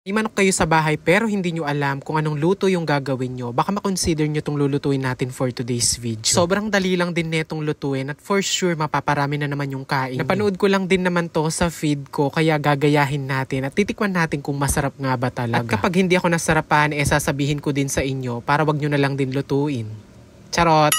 May manok kayo sa bahay pero hindi nyo alam kung anong luto yung gagawin nyo, baka makonsider nyo itong lulutuin natin for today's video. Sobrang dali lang din netong lutuin at for sure mapaparami na naman yung kain. Napanood ko lang din naman to sa feed ko kaya gagayahin natin at titikman natin kung masarap nga ba talaga. At kapag hindi ako nasarapan, sasabihin ko din sa inyo para wag nyo na lang din lutuin. Charot!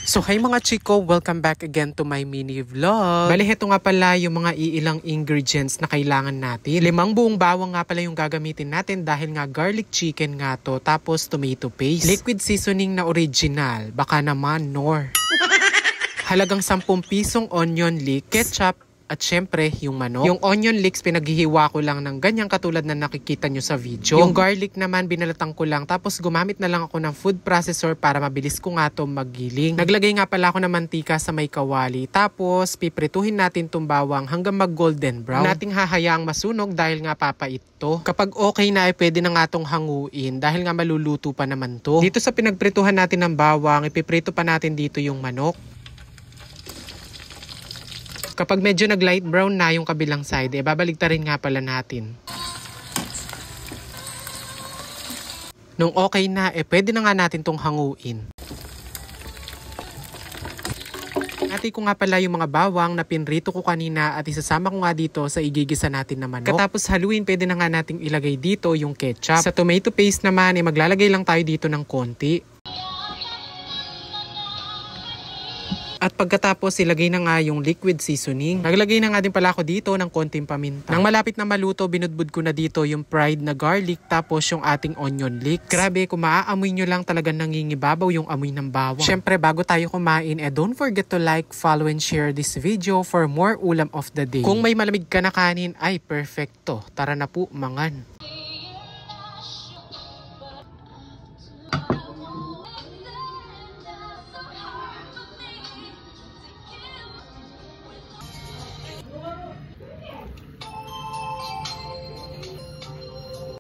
So hi mga chiko, welcome back again to my mini vlog. Bali, heto nga pala yung mga iilang ingredients na kailangan natin. 5 buong bawang nga pala yung gagamitin natin dahil nga garlic chicken nga to. Tapos tomato paste. Liquid seasoning na original. Baka naman nor. Halagang 10 pisong onion leeks. Ketchup. At syempre, yung manok. Yung onion leeks, pinaghihiwa ko lang ng ganyang katulad na nakikita nyo sa video. Yung garlic naman, binalatang ko lang. Tapos gumamit na lang ako ng food processor para mabilis ko nga to maggiling. Naglagay nga pala ako ng mantika sa may kawali. Tapos, piprituhin natin tong bawang hanggang mag golden brown. Nating hahayaang masunog dahil nga papait to. Kapag okay na, pwede na nga tong hanguin dahil nga maluluto pa naman to. Dito sa pinagprituhan natin ng bawang, ipiprito pa natin dito yung manok. Kapag medyo nag-light brown na yung kabilang side, babaligtarin nga pala natin. Nung okay na, pwede na nga natin tong hanguin. Hati ko nga pala yung mga bawang na pinrito ko kanina at isasama ko nga dito sa igigisa natin na manok. Katapos haluin, pwede na nga nating ilagay dito yung ketchup. Sa tomato paste naman, maglalagay lang tayo dito ng konti. At pagkatapos, ilagay na nga yung liquid seasoning. Naglagay na nga din pala ako dito ng konting paminta. Nang malapit na maluto, binudbud ko na dito yung fried na garlic tapos yung ating onion leeks. Grabe, kung maaamoy nyo lang talagang nangingibabaw yung amoy ng bawang. Syempre, bago tayo kumain, don't forget to like, follow, and share this video for more ulam of the day. Kung may malamig ka na kanin, ay perfecto. Tara na po, mangan.